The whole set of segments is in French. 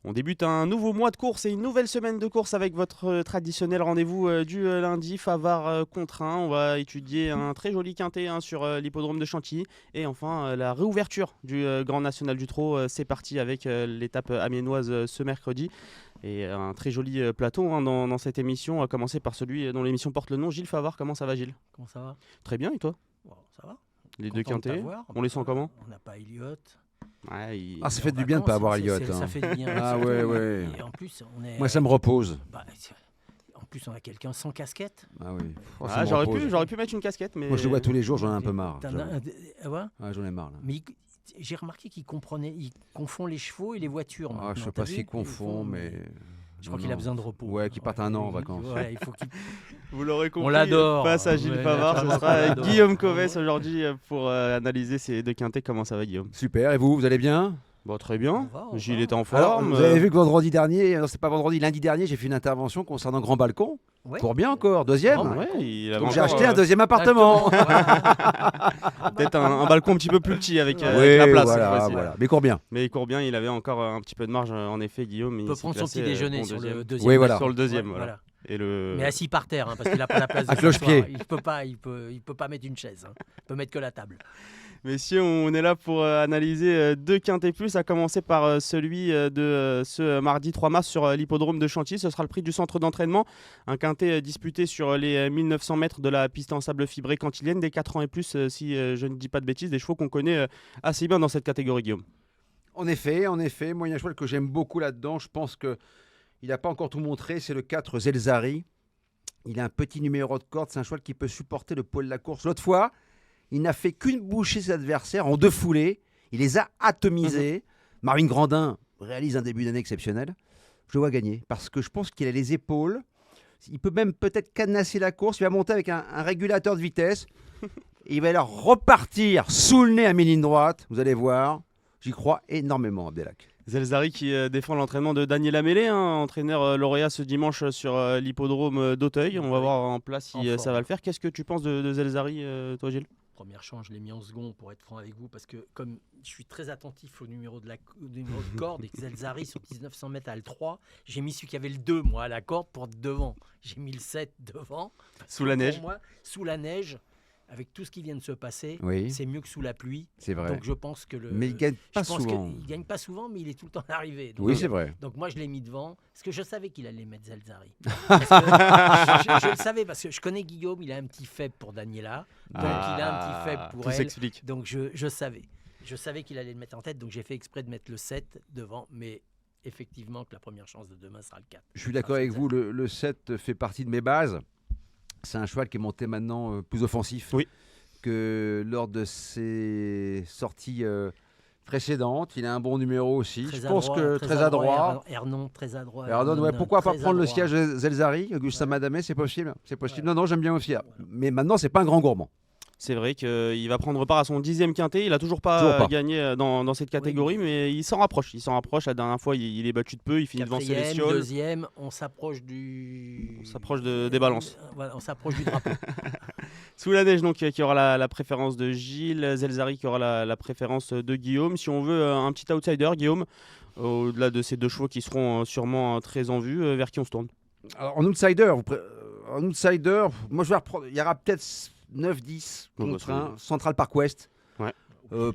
On débute un nouveau mois de course et une nouvelle semaine de course avec votre traditionnel rendez-vous du lundi, Favard contre 1. On va étudier un très joli quintet sur l'hippodrome de Chantilly. Et enfin, la réouverture du Grand National du Trot. C'est parti avec l'étape amiénoise ce mercredi. Et un très joli plateau dans cette émission, à commencer par celui dont l'émission porte le nom, Gilles Favard. Comment ça va, Gilles? Comment ça va? Très bien, et toi? Bon, ça va. Les deux quintets, on les sent comment? On n'a pas Elliott. Ouais, Ah, ça fait du bien de ne pas avoir Elliott. Ça fait du bien. Ah ouais. Et en plus, on est. Moi, ça me repose. En plus, on a quelqu'un sans casquette. Ah oui. J'aurais pu mettre une casquette, mais... Moi, je le vois tous les jours, j'en ai un peu marre. Ouais, j'en ai marre. Là. Mais j'ai remarqué qu'il confond les chevaux et les voitures. Ah, je sais pas s'il confond, mais... Je crois qu'il a besoin de repos. Ouais, qu'il parte un an en vacances. Ouais, il faut Vous l'aurez compris, on l'adore. Face à Gilles Favard, ce sera Guillaume Covès aujourd'hui pour analyser ces deux quintets. Comment ça va, Guillaume? Super, et vous allez bien? Bon, très bien. Gilles est en Alors, forme. vous avez vu que lundi dernier, j'ai fait une intervention concernant Grand Balcon. Ouais. Court bien encore, deuxième. Donc j'ai acheté un deuxième appartement. Peut-être un balcon un petit peu plus petit avec Oui, la place. Voilà. Mais il court bien. Mais il court bien, il avait encore un petit peu de marge en effet, Guillaume. Il peut prendre son petit déjeuner sur le deuxième. Oui, voilà. Sur le deuxième, Ouais, voilà. Et Mais assis par terre, parce qu'il n'a pas la place de à cloche-pied. Il peut pas mettre une chaise. Il peut mettre que la table. Messieurs, on est là pour analyser deux quintets plus, à commencer par celui de ce mardi 3 mars sur l'hippodrome de Chantilly. Ce sera le prix du centre d'entraînement. Un quintet disputé sur les 1900 mètres de la piste en sable fibré cantilienne, des 4 ans et plus, si je ne dis pas de bêtises, des chevaux qu'on connaît assez bien dans cette catégorie, Guillaume. En effet. Moi, il y a un cheval que j'aime beaucoup là-dedans. Je pense qu'il n'a pas encore tout montré. C'est le 4 Zelzari. Il a un petit numéro de corde. C'est un cheval qui peut supporter le poids de la course. L'autre fois, il n'a fait qu'une bouchée ses adversaires en 2 foulées. Il les a atomisés. Marvin Grandin réalise un début d'année exceptionnel. Je le vois gagner parce que je pense qu'il a les épaules. Il peut même peut-être cadenasser la course. Il va monter avec un régulateur de vitesse. Et il va alors repartir sous le nez à mi-ligne droite. Vous allez voir. J'y crois énormément, Abdelak. Zelzari qui défend l'entraînement de Daniel Amélé, entraîneur lauréat ce dimanche sur l'hippodrome d'Auteuil. On va voir en place si ça va le faire. Qu'est-ce que tu penses de Zelzari, toi, Gilles? Première chance, je l'ai mis en second pour être franc avec vous, parce que comme je suis très attentif au numéro de corde et que Zelzari sur 1900 mètres à L3, j'ai mis celui qui avait le 2 moi à la corde pour devant. J'ai mis le 7 devant. Sous la neige. Moi, sous la neige, avec tout ce qui vient de se passer, c'est mieux que sous la pluie. C'est vrai. Donc je pense que Mais il gagne pas souvent. Il gagne pas souvent, mais il est tout le temps arrivé. Donc, oui, c'est vrai. Donc moi je l'ai mis devant, parce que je savais qu'il allait mettre Zelzari. je le savais parce que je connais Guillaume, il a un petit faible pour Daniela, donc il a un petit faible pour tout elle. s'explique. Donc je savais qu'il allait le mettre en tête, donc j'ai fait exprès de mettre le 7 devant, mais effectivement que la première chance de demain sera le 4. Je suis d'accord avec vous, le 7 fait partie de mes bases. C'est un cheval qui est monté maintenant plus offensif que lors de ses sorties précédentes. Il a un bon numéro aussi. Je pense que très adroit. Ernon, très adroit. Ernon, pourquoi pas prendre le siège Zelzari, Augustin Madamé, c'est possible. Non, j'aime bien aussi. Mais maintenant, c'est pas un grand gourmand. C'est vrai qu'il va prendre part à son 10e quintet. Il n'a toujours pas gagné dans cette catégorie, mais il s'en rapproche. La dernière fois, il est battu de peu. Il finit devant Célestiol. Deuxième, on s'approche des balances. Voilà, on s'approche du drapeau. Sous la neige, donc, qui aura la préférence de Gilles. Zelzari qui aura la préférence de Guillaume. Si on veut un petit outsider, Guillaume, au-delà de ces deux chevaux qui seront sûrement très en vue, vers qui on se tourne? Alors, en outsider, moi, je vais reprendre. Il y aura peut-être 9-10 contre un Central Park West. Ouais.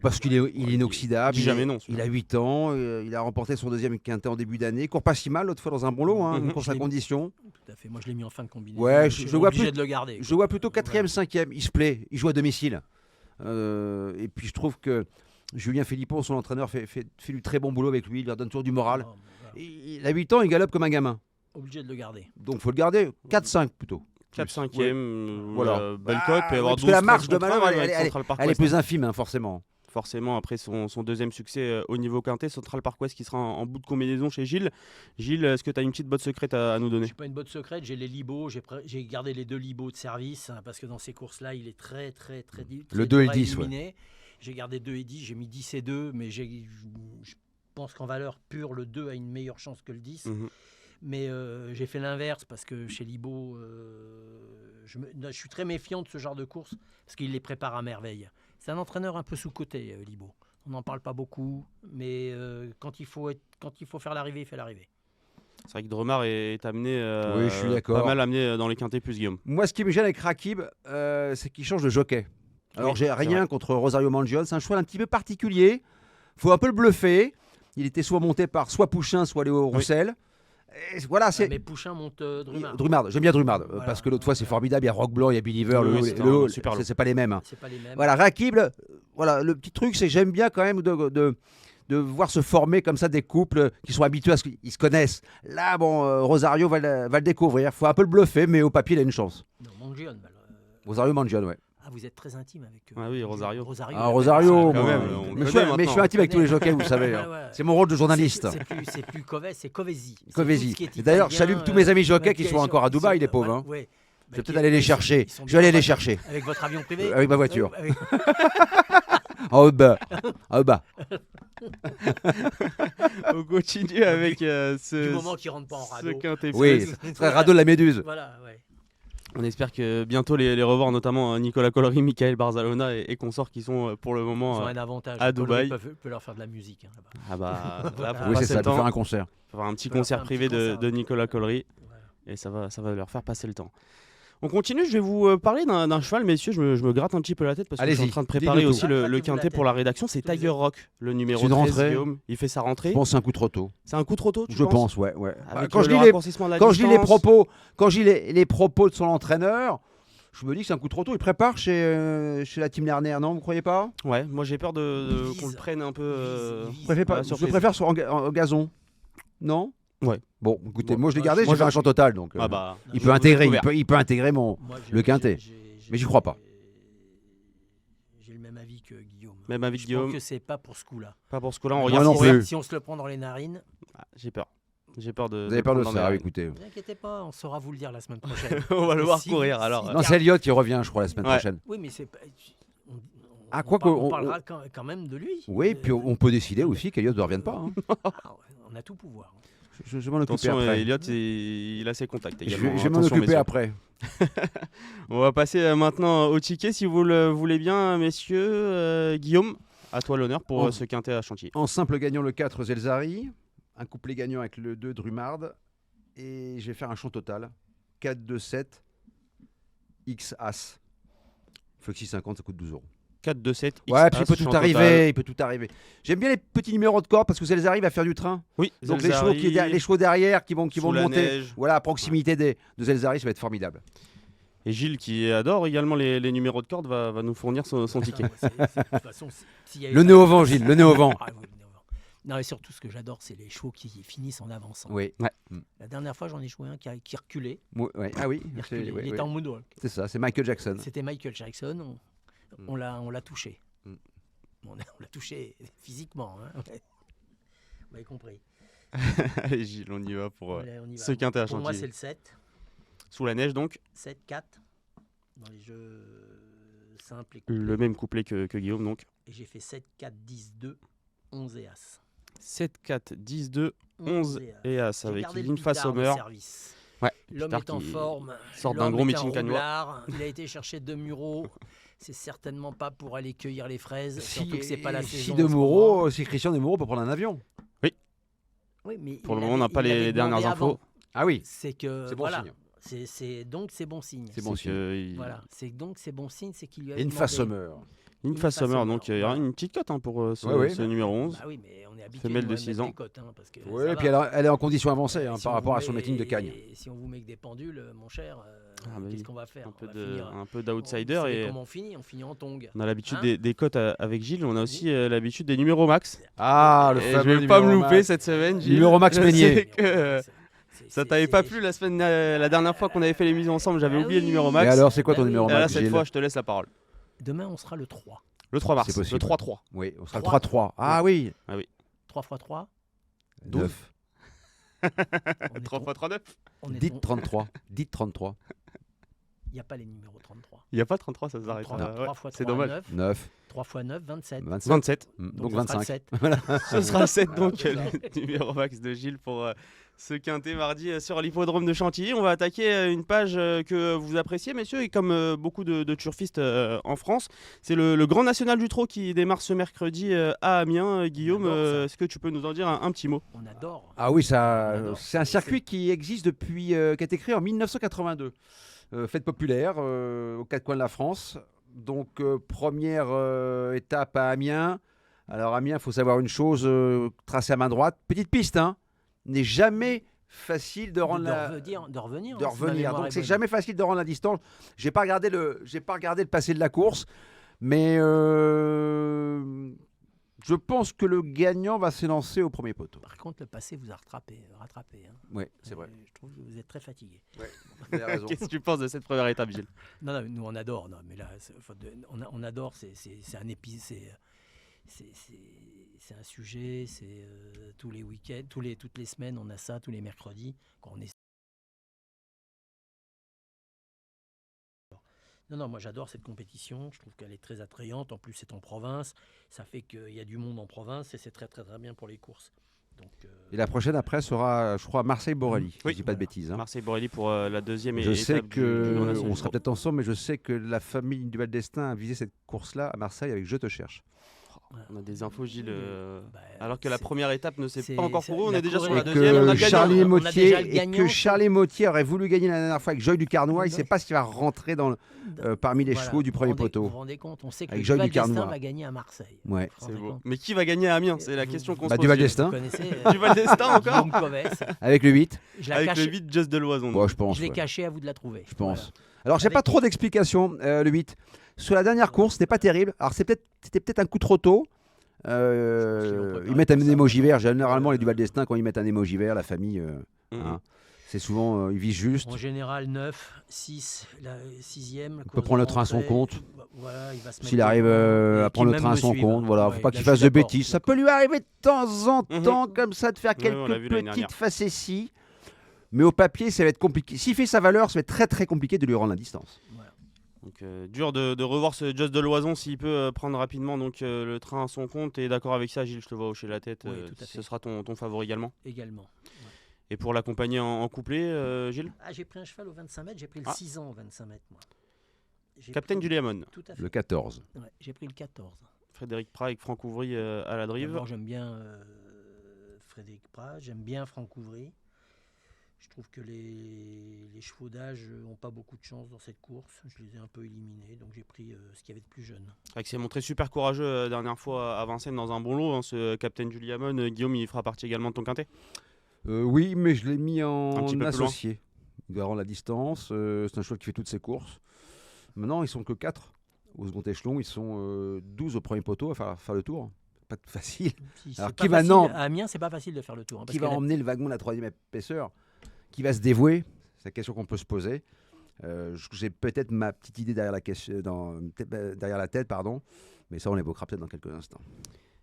Parce qu'il est inoxydable. Dis jamais non. Il a 8 ans. Il a remporté son deuxième quintet en début d'année. Il court pas si mal l'autre fois dans un bon lot, une course à condition. Tout à fait. Moi, je l'ai mis en fin de combinaison. Ouais, je vois obligé de le garder. Je vois plutôt 4e, 5e. Il se plaît. Il joue à domicile. Et puis, je trouve que Julien Philippon, son entraîneur, fait du très bon boulot avec lui. Il leur donne toujours du moral. Il a 8 ans, il galope comme un gamin. Obligé de le garder. Donc, il faut le garder. 4-5 plutôt. 4-5e, voilà. Belle cote, peut y avoir 12. Parce que la marge de manœuvre, elle est plus infime, forcément. Forcément, après son deuxième succès au niveau quintet, Central Park West qui sera en bout de combinaison chez Gilles. Gilles, est-ce que tu as une petite botte secrète à nous donner? Je n'ai pas une botte secrète, j'ai les Libos, j'ai gardé les 2 Libos de service, parce que dans ces courses-là, il est très le 2 et le 10, J'ai gardé 2 et 10, j'ai mis 10 et 2, mais je pense qu'en valeur pure, le 2 a une meilleure chance que le 10. Mais j'ai fait l'inverse parce que chez Libo, je suis très méfiant de ce genre de course parce qu'il les prépare à merveille. C'est un entraîneur un peu sous-coté, Libo. On n'en parle pas beaucoup, mais quand il faut faire l'arrivée, il fait l'arrivée. C'est vrai que Dremard est amené, Oui, je suis d'accord. pas mal amené dans les quintés plus Guillaume. Moi, ce qui me gêne avec Rakib, c'est qu'il change de jockey. Alors, Oui, j'ai c'est rien vrai. contre Rosario Mangione. C'est un choix un petit peu particulier. Faut un peu le bluffer. Il était soit monté par soit Pouchin, soit Léo Roussel. Et voilà, c'est. Mais Pouchin monte Drumard. Drumard, j'aime bien Drumard, Voilà. parce que l'autre fois c'est formidable, il y a Rock Blanc, il y a Believer, Oui, le oui, haut, c'était le un haut, super lot. c'est pas les mêmes. Hein. C'est pas les mêmes. Voilà, Rakib, voilà, le petit truc, c'est que j'aime bien quand même de voir se former comme ça des couples qui sont habitués à ce qu'ils se connaissent. Là, bon, Rosario va le découvrir, faut un peu le bluffer, mais au papier il a une chance. Non, Mangione. Rosario Mangione, ouais. Ah, vous êtes très intime avec Ah oui, Rosario. Ah, Rosario, quand moi, même, on mais le je connaît suis- mais je suis maintenant. intime avec tous les jockeys, vous savez. Hein. Ouais. C'est mon rôle de journaliste. C'est plus Covesi, c'est Covesi. C'est Covesi. tout ce qui est Et d'ailleurs, je italien, salue tous mes amis jockeys qui qui sont encore à Dubaï, les pauvres. Hein. Ouais. Je vais peut-être aller les chercher. Je vais aller les chercher. Avec votre avion privé. Avec ma voiture. Avec- En haut bas. En haut bas. On continue avec Du ce moment qu'il rentre pas en ce radeau. quintet Oui, plus. ce serait radeau de la Méduse. Voilà, ouais. On espère que bientôt les revoir, notamment Nicolas Collery, Michael Barzalona et consorts qui sont pour le Ils moment. ont un avantage. à Collery Dubaï. peut leur faire de la musique. Hein, là-bas. Ah bah là, faut Oui, Oui, passer c'est le ça, pour temps. faire un concert. Faut faire un petit Faut leur concert faire un privé petit concert, de Nicolas Collery Voilà. et ça va leur faire passer le temps. On continue, je vais vous parler d'un cheval, messieurs. Je me gratte un petit peu la tête parce que je suis en Allez-y, train de préparer dites-nous aussi tout. le Grattez-vous quintet la pour la tête. rédaction. C'est Qu'est-ce que vous Tiger êtes Rock, le numéro C'est une 13, rentrée. Guillaume. Il fait sa rentrée. Je pense que c'est un coup trop tôt. C'est un coup trop tôt, tu Je penses pense, ouais. Avec Quand je le lis les raccourcissement de la Quand je lis les distance. propos de son entraîneur, je me dis que c'est un coup trop tôt. Il prépare chez la team Lerner, non? Vous croyez pas? Ouais, moi j'ai peur Il qu'on le vise. prenne un peu. Il vise. la Je surprise. préfère en gazon. Non? Ouais. Bon, écoutez, Bon, moi je l'ai moi, gardé, moi, j'ai fait un champ total, donc Ah bah. il je peut vous ai intégrer, découvert. il peut intégrer Moi, le quintet. Mais j'y crois pas. J'ai le même avis que Guillaume. Même avis que Je Guillaume. pense que c'est pas pour ce coup-là. Pas pour ce coup-là, on Moi regarde non courir. plus. Si on se le prend dans les narines, Ah, j'ai peur. J'ai peur de. Vous avez peur de le prendre dans ça? les- Écoutez. ne vous inquiétez pas, on saura vous le dire la semaine prochaine. On va le voir Si- courir si- alors. Non, c'est Elliott qui revient, je crois, la semaine Ouais. prochaine. Oui, mais c'est pas. On, Ah, on quoi par- que- on on- parlera quand même de lui. Oui, puis on peut décider aussi qu'Elliott ne revienne pas. Hein. Ah ouais, on a tout pouvoir. Je vais m'en occuper Attention, après. Elliott, il a ses contacts Je également. vais m'en Attention, occuper messieurs. après. On va passer maintenant au ticket, si vous le voulez bien, messieurs. Guillaume, à toi l'honneur pour Oh. ce quintet à Chantilly. En simple gagnant, le 4 Zelzari. Un couplet gagnant avec le 2 Drumard. Et je vais faire un champ total. 4, 2, 7. X As. Foxy 50, ça coûte 12 €. 4, 2, 7. Ouais, puis il peut tout arriver. Il peut tout arriver. J'aime bien les petits numéros de corde parce que Zelzari va faire du train. Oui, Donc Zelzari, les chevaux derrière qui vont sous la monter. neige. Voilà, à proximité de Zelzari, ça va être formidable. Et Gilles, qui adore également les numéros de corde, va nous fournir son ticket. De toute façon, s'il y avait Le pas- nez au vent, Gilles, le nez au vent. Ah, oui, le nez au vent. Non, et surtout, ce que j'adore, c'est les chevaux qui finissent en avançant. Oui. La dernière fois, j'en ai joué un qui reculait. Ouais. Ah oui, Il, c'est reculait. ouais, Il était ouais. en moonwalk. C'est ça, c'est Michael Jackson. C'était Michael Jackson. On l'a touché. Mm. On l'a touché physiquement. Hein. Ouais. Vous m'avez compris. Allez Gilles, on y va pour Allez, on y va. ce quintet à Pour moi, Chantilly. c'est le 7. Sous la neige donc, 7, 4. Dans les jeux simples et couplets. le même couplet que Guillaume donc. Et j'ai fait 7, 4, 10, 2, 11 et As. 7, 4, 10, 2, 11 et As J'ai avec gardé le Linfa Pitard de Sommer. service. Ouais, L'homme Pitard est en qui forme. sort d'un l'homme gros est meeting un cannois. roublard, Il a été chercher 2 Mureaux. C'est certainement pas pour aller cueillir les fraises. Surtout que c'est pas la si saison. de en ce moment. Moreau, si Christian de Moreau peut prendre un avion. Oui, mais Pour le il moment, on n'a l'avait- pas il l'avait les dernières demandé infos. avant. Ah oui, C'est que c'est bon voilà. signe. Donc c'est bon signe. C'est bon C'est signe. que il- Voilà. C'est bon signe, c'est qu'il lui a Linfa demandé. Sommer. Linfa Linfa Sommer, Sommer, donc il y aura voilà. une petite cote hein, pour ce, Ouais. ce numéro 11. Bah oui, mais on est habitué Femelle de mettre 6 des ans. cotes, hein, parce que Oui, ça et puis va. elle est en condition avancée hein, Si par on rapport vous à son met- meeting de Cagnes. Si on vous met que des pendules, mon cher, Ah bah qu'est-ce oui. qu'on va faire Un peu On va finir- un peu Vous d'outsider savez et comment on finit en tong. on a l'habitude Hein des cotes avec Gilles. On a aussi l'habitude des numéros max. Ah, le Et fameux je vais pas me numéro louper max. cette semaine. Gilles. Numéro Max Je Meignier. sais que ça t'avait pas plu la dernière fois qu'on avait fait l'émission ensemble. J'avais Ah oublié le oui. numéro Et max. alors, c'est quoi ton Bah oui. numéro Et là, max, cette Gilles? fois, je te laisse la parole. Demain, on sera le 3. Le 3 mars. C'est possible. Le 3-3. Oui, on sera le 3. 3-3. Ah oui. 3 x 3, 9. 3 x 3, 9. Dites 33. Dites 33. Il n'y a pas les numéros 33. Il n'y a pas 33, ça s'arrête. 3 Ouais, x 3, c'est dommage. 9. 9. 3 x 9, 27. 27. 27. Donc ça sera le 25. 7. Ce sera le 7 donc Voilà. le numéro max de Gilles pour Ce quintet mardi sur l'hippodrome de Chantilly. On va attaquer une page que vous appréciez, messieurs, et comme beaucoup de turfistes en France, c'est le Grand National du Trot qui démarre ce mercredi à Amiens. Guillaume, est-ce que tu peux nous en dire un petit mot? On adore. Ah oui, On adore. c'est un circuit qui existe depuis, qui a été créé en 1982. Fête populaire aux quatre coins de la France. Donc, première étape à Amiens. Alors, Amiens, il faut savoir une chose, tracé à main droite. Petite piste, hein, n'est jamais facile de rendre de revenir. de hein, si ma revenir. mémoire Donc est c'est bonne. jamais facile de rendre la distance. J'ai pas regardé le passé de la course, mais je pense que le gagnant va s'élancer au premier poteau. Par contre, le passé vous a rattrapé. Hein. Oui, c'est vrai. Je trouve que vous êtes très fatigué. Vous avez raison. Qu'est-ce que tu penses de cette première étape, Gilles? Non, nous on adore. Non, mais là, on adore. C'est un épisode. C'est un sujet. C'est tous les week-ends, toutes les semaines, on a ça. Tous les mercredis, quand on est. Non, moi j'adore cette compétition. Je trouve qu'elle est très attrayante. En plus, c'est en province. Ça fait qu'il y a du monde en province et c'est très très très bien pour les courses. Donc, Et la prochaine après sera, je crois, Marseille-Borelli. Si Oui. je dis pas de bêtises. Hein. Marseille-Borelli pour la deuxième Je étape sais du Grand que National on du sera Trot. peut-être ensemble, mais je sais que la famille du Val d'Estaing a visé cette course-là à Marseille avec Je te cherche. On a des infos, Gilles. bah, Alors que la c'est- première étape ne s'est c'est- pas encore c'est- pour vous, on la est déjà sur la course- Et deuxième. On a que le gagnant. Charlie On a déjà Mautier le gagnant, et que Charlie Mautier aurait voulu gagner la dernière fois avec Joy du Carnois. Il ne sait pas s'il va rentrer parmi les Voilà, chevaux du premier vous poteau. Vous vous rendez compte, on sait que Avec le Joy Val du Carnois. d'Estaing va gagner à Marseille. Ouais. Vous vous C'est rendez beau. compte Mais qui va gagner à Amiens? C'est la question qu'on se Bah, pose. du Val Gilles. d'Estaing. Vous connaissez Du Val d'Estaing encore? Guillaume Covès. Avec le 8, Je la Avec cache- le 8 Just de Loison. bon, je pense. Je l'ai ouais. caché, à vous de la trouver. Je pense. Voilà. Alors, j'ai Avec- pas trop d'explications, le 8. Sur la dernière course, c'était pas terrible. Alors, c'était peut-être un coup trop tôt. Je pense qu'ils l'ont préparé Ils mettent un pour ça. émoji vert. Généralement, les du Val d'Estaing, quand ils mettent un émoji vert, la famille, Mhm. hein, c'est souvent, ils visent juste. En général, 9, 6, la 6e. peut prendre le train à son compte. Voilà, il va se S'il mettre arrive devant, et à qui prendre le même train à me son suive. compte, voilà, Ouais, faut pas là, qu'il je suis fasse de d'accord, bêtises. je Ça suis peut lui arriver de temps en Mhm. temps, comme ça, de faire Ouais, on l'a vu quelques l'année petites dernière. facéties. Mais au papier, ça va être compliqué. S'il fait sa valeur, ça va être très très compliqué de lui rendre la distance. Voilà. Donc dur de revoir ce Just de Loison s'il peut prendre rapidement donc le train à son compte. Et d'accord avec ça, Gilles, je te vois hocher la tête. Oui, tout à fait. Ce sera ton favori également. Également. Et pour l'accompagner en couplet, Gilles, Ah, j'ai pris un cheval au 25 mètres, j'ai pris le Ah. 6 ans au 25 mètres, moi. J'ai Captain pris- du Liamon, Tout à fait. Le 14. Ouais, j'ai pris le 14. Frédéric Prat avec Franck Ouvry à la drive. D'abord, j'aime bien Frédéric Prat, j'aime bien Franck Ouvry. Je trouve que les chevaux d'âge n'ont pas beaucoup de chance dans cette course. Je les ai un peu éliminés, donc j'ai pris ce qu'il y avait de plus jeune. C'est vrai qu'il s'est montré super courageux dernière fois à Vincennes dans un bon lot. Hein, ce Captain du Liamon, Guillaume, il fera partie également de ton quintet. Oui, mais je l'ai mis Un en petit peu plus loin. associé. Il doit rendre la distance. C'est un cheval qui fait toutes ses courses. Maintenant, ils sont que 4 au second échelon. Ils sont 12 au premier poteau à faire le tour. Pas facile. Si, Alors, c'est qui pas maintenant- facile- À Amiens, c'est pas facile de faire le tour. Hein, Qui parce va que emmener le wagon de la troisième épaisseur? Qui va se dévouer? C'est la question qu'on peut se poser. J'ai peut-être ma petite idée derrière la tête, pardon. Mais ça, on l'évoquera peut-être dans quelques instants.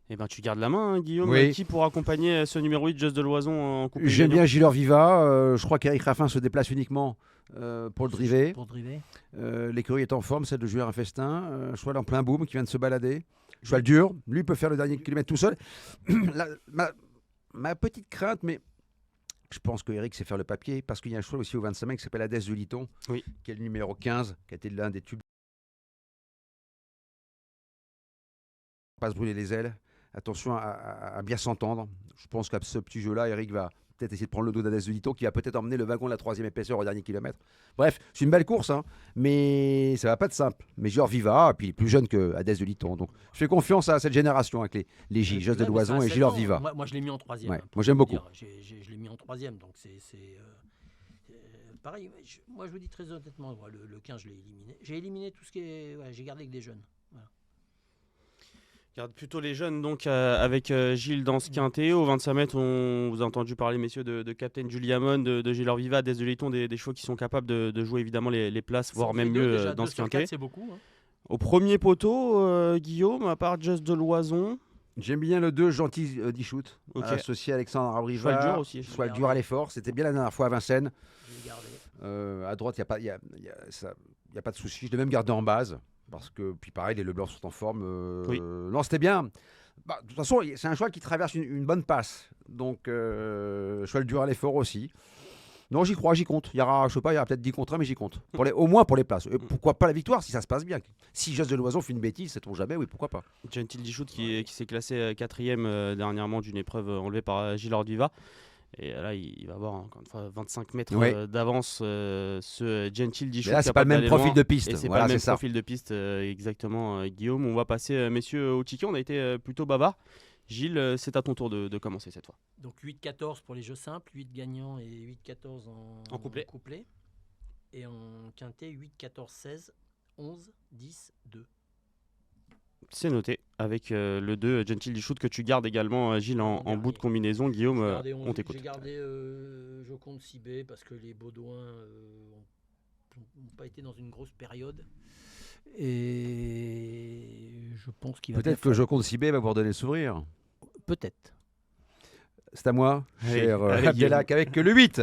Eh ben, tu gardes la main, hein, Guillaume. Oui. Qui pour accompagner ce numéro 8, Just de Loison en couplet J'aime gagnant bien Gilles Viva. Je crois qu'Eric Raffin se déplace uniquement pour le driver. Pour driver. L'écurie est en forme, celle de Julien Festin. Cheval en plein boom qui vient de se balader. Cheval dur. Lui peut faire le dernier kilomètre tout seul. Ma petite crainte, mais je pense que Eric sait faire le papier parce qu'il y a un cheval aussi au 25 mètres qui s'appelle Hadès du Liton, Oui. qui est le numéro 15, qui a été l'un des tubes. Pas se brûler les ailes. Attention à bien s'entendre. Je pense qu'à ce petit jeu-là, Eric va peut-être essayer de prendre le dos d'Hadès du Liton, qui va peut-être emmener le wagon de la troisième épaisseur au dernier kilomètre. Bref, c'est une belle course, hein, mais ça va pas être simple. Mais Gior Viva, et puis il est plus jeune que Hadès de Liton. Donc je fais confiance à cette génération avec les J, Just de Ouais, mais Loison ça a et 7 Gilor ans. Viva. Moi, je l'ai mis en troisième. Ouais, hein, pour moi, j'aime vous beaucoup. dire. Je l'ai mis en troisième, donc c'est pareil. Moi, je vous dis très honnêtement, moi, le 15, je l'ai éliminé. J'ai éliminé tout ce qui est. Ouais, j'ai gardé que des jeunes. Voilà. Garde plutôt les jeunes donc avec Gilles dans ce quintet. Au 25 mètres, on vous a entendu parler, messieurs, de Captain Juliamon, de Gilor Viva, Des de Liton, des chevaux qui sont capables de jouer évidemment les places, voire Ça en même fait deux, mieux déjà, dans deux ce sur quintet. quatre, c'est beaucoup. Hein. Au premier poteau, Guillaume, à part Just de Loison, J'aime bien le 2, Gentil Dichout, Ok. associé à Alexandre Abriva. Cheval dur aussi. Cheval dur à l'effort. C'était bien la dernière fois à Vincennes. Je l'ai gardé. À droite, il n'y a pas de souci. Je l'ai même gardé en base. Parce que, puis pareil, les Leblancs sont en forme. Oui. Non, c'était bien. De toute façon, c'est un cheval qui traverse une bonne passe. Donc, cheval dur à l'effort aussi. Non, j'y crois, j'y compte. Il y aura peut-être 10 contre 1, mais j'y compte. Au moins pour les places. Et pourquoi pas la victoire si ça se passe bien. Si Just de l'Oison fait une bêtise, sait-on jamais, oui, pourquoi pas. Gentil Dichout qui s'est classé 4e dernièrement d'une épreuve enlevée par Gilles Orduva. Et là, il va avoir encore une fois 25 mètres d'avance, ce Gentil Dichout. Mais là, c'est pas le même profil de piste. Et c'est pas le même profil de piste, exactement, Guillaume. On va passer, messieurs, au ticket. On a été plutôt bavard. Gilles, c'est à ton tour de commencer cette fois. Donc 8-14 pour les jeux simples, 8 gagnants et 8-14 en couplet. Et en quintet, 8-14-16, 11, 10, 2. C'est noté, avec le 2, Gentil Dichout, que tu gardes également, Gilles, en bout de combinaison. Guillaume, on t'écoute. J'ai gardé Joconde Cibé parce que les Baudouins n'ont pas été dans une grosse période. Et je pense qu'il va peut-être que Joconde Cibé va vous redonner le sourire. Peut-être. C'est à moi, cher Abdelak, avec le 8.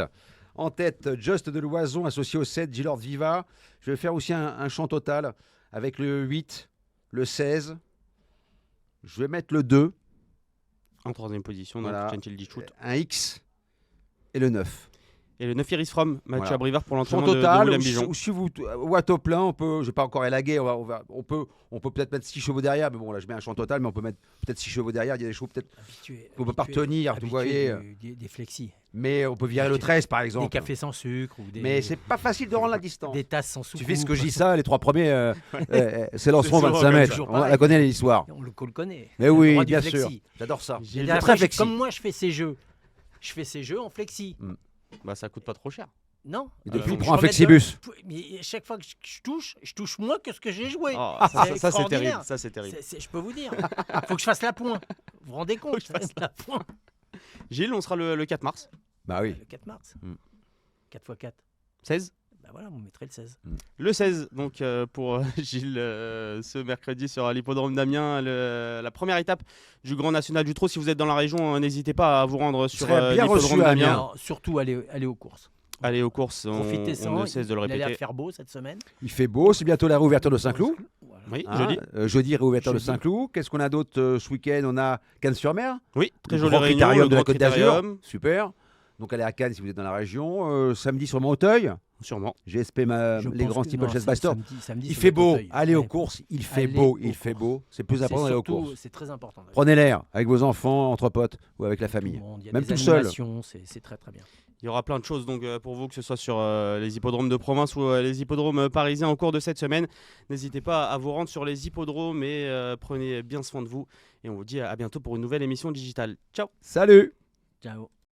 En tête, Just de l'Oison, associé au 7, Gilles Orduva. Je vais faire aussi un champ total avec le 8, le 16. Je vais mettre le 2. En 3e position, donc Gentil Dichout. Un X et le 9. Et le 9 Iris From, Mathieu Abrivard pour l'entraînement total, de Willem Bijon. Si vous à taux plein, je ne vais pas encore élaguer, on peut peut-être mettre 6 chevaux derrière, mais bon là je mets un champ total, mais on peut mettre peut-être 6 chevaux derrière, il y a des chevaux peut-être qu'on peut pas retenir, vous voyez. Des flexis. Mais on peut virer le 13 par exemple. Des cafés sans sucre. Mais c'est pas facile de rendre la distance. Des tasses sans soucoupe. Tu fais ce que je dis ça, les 3 premiers, c'est lancement 25 mètres. On la connaît l'histoire. On le connaît. Mais oui, bien sûr. J'adore ça. Très flexi. Comme moi je fais ces jeux en flexi. Ça coûte pas trop cher. Non. Et depuis, il prend un flexibus. Mais chaque fois que je touche moins que ce que j'ai joué. Ça c'est terrible. Ça c'est terrible. Je peux vous dire. Faut que je fasse la pointe. Vous vous rendez compte? Je fasse la pointe. Gilles, on sera le 4 mars. Bah oui. Le 4 mars. 4 x 4. 16. Bah voilà, vous mettrez le 16. Le 16, donc pour Gilles, ce mercredi sur l'hippodrome d'Amiens, la première étape du Grand National du Trot. Si vous êtes dans la région, n'hésitez pas à vous rendre sur l'hippodrome d'Amiens. Surtout aller aux courses. Allez aux courses, on ne cesse de le répéter. Il a l'air de faire beau cette semaine. Il fait beau, c'est bientôt la réouverture de Saint-Cloud. Oui, jeudi, réouverture de Saint-Cloud. Qu'est-ce qu'on a d'autre ce week-end? On a Cannes-sur-Mer. Oui, très jolie réunion. Critérium de la Côte d'Azur. Super. Donc allez à Cannes si vous êtes dans la région. Samedi sûrement Auteuil. Sûrement. GSP les grands steeplechase Bastard. Samedi, il fait beau. Allez aux courses. Il fait beau. C'est plus important d'aller aux courses. C'est très important. Prenez l'air avec vos enfants, entre potes ou avec la famille. Même tout seul. C'est très très bien. Il y aura plein de choses donc pour vous, que ce soit sur les hippodromes de province ou les hippodromes parisiens au cours de cette semaine. N'hésitez pas à vous rendre sur les hippodromes et prenez bien soin de vous. Et on vous dit à bientôt pour une nouvelle émission digitale. Ciao. Salut. Ciao.